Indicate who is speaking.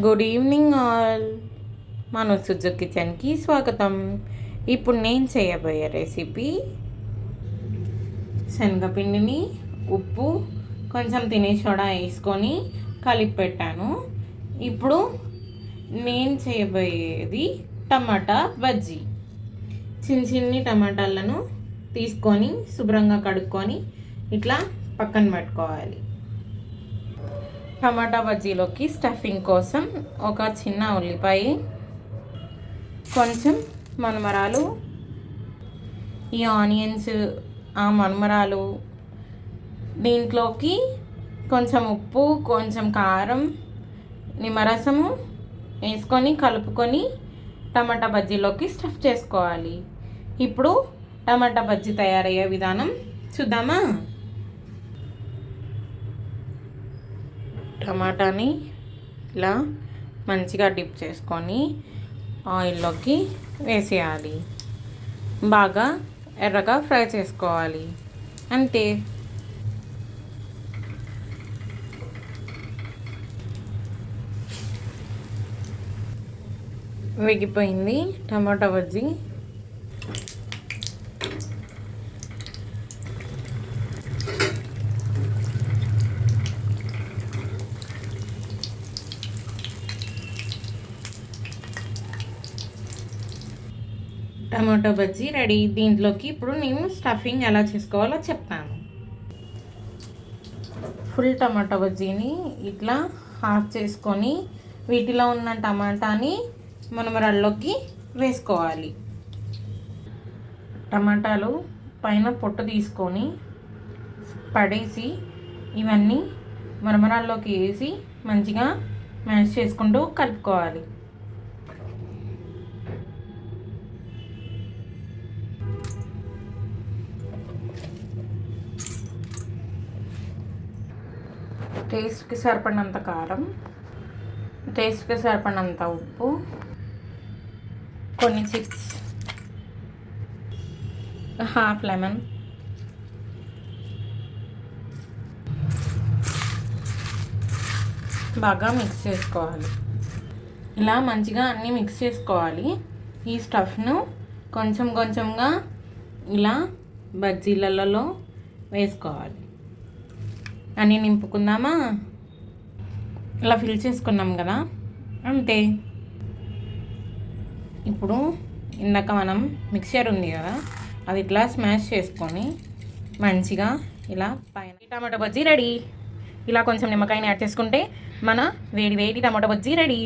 Speaker 1: Good evening all. మన సుజు కిచెన్కి స్వాగతం. ఇప్పుడు నేను చేయబోయే రెసిపీ శనగపిండిని ఉప్పు కొంచెం తినే సోడా వేసుకొని కలిపి పెట్టాను. ఇప్పుడు నేను చేయబోయేది టమాటా బజ్జీ. చిన్ని టమాటాలను తీసుకొని శుభ్రంగా కడుక్కొని ఇట్లా పక్కన పెట్టుకోవాలి. టమాటా బజ్జీలోకి స్టఫింగ్ కోసం ఒక చిన్న ఉల్లిపాయ, కొంచెం మరమరాలు, ఈ ఆనియన్స్, ఆ మరమరాలు దీంట్లోకి కొంచెం ఉప్పు, కొంచెం కారం, నిమ్మరసము వేసుకొని కలుపుకొని టమాటా బజ్జీలోకి స్టఫ్ చేసుకోవాలి. ఇప్పుడు టమాటా బజ్జీ తయారయ్యే విధానం చూద్దామా. టమాటాని ఇలా మంచిగా డిప్ చేసుకొని ఆయిల్లోకి వేసేయాలి. బాగా ఎర్రగా ఫ్రై చేసుకోవాలి. అంతే. వేగిపోయింది tomato bajji. Tomato bajji ready. దీంట్లోకి ఇప్పుడు నేను స్టఫింగ్ ఎలా చేసుకోవాలో చెప్తాను. ఫుల్ టమాటో బజ్జీని ఇట్లా హాఫ్ చేసుకొని వీటిలో ఉన్న టమాటాని మరమరాల్లోకి వేసుకోవాలి. టమాటాలు పైన పొట్టు తీసుకొని పడేసి ఇవన్నీ మరమరాల్లోకి వేసి మంచిగా మ్యాష్ చేసుకుంటూ కలుపుకోవాలి. టేస్ట్కి సరిపడినంత కారం, టేస్ట్కి సరిపడినంత ఉప్పు, కొన్ని చిప్స్, హాఫ్ లెమన్, బాగా మిక్స్ చేసుకోవాలి. ఇలా మంచిగా అన్నీ మిక్స్ చేసుకోవాలి. ఈ స్టఫ్ను కొంచెం కొంచెంగా ఇలా బజ్జీలలో వేసుకోవాలి. అన్నీ నింపుకుందామా. ఇలా ఫిల్ చేసుకున్నాం కదా, అంతే. ఇప్పుడు ఇందాక మనం మిక్చర్ ఉంది కదా, అది ఇట్లా స్మాష్ చేసుకొని మంచిగా ఇలా పైన టమాటో బజ్జీ రెడీ. ఇలా కొంచెం నిమ్మకాయని యాడ్ చేసుకుంటే మన వేడి వేడి టమాటో బజ్జీ రెడీ.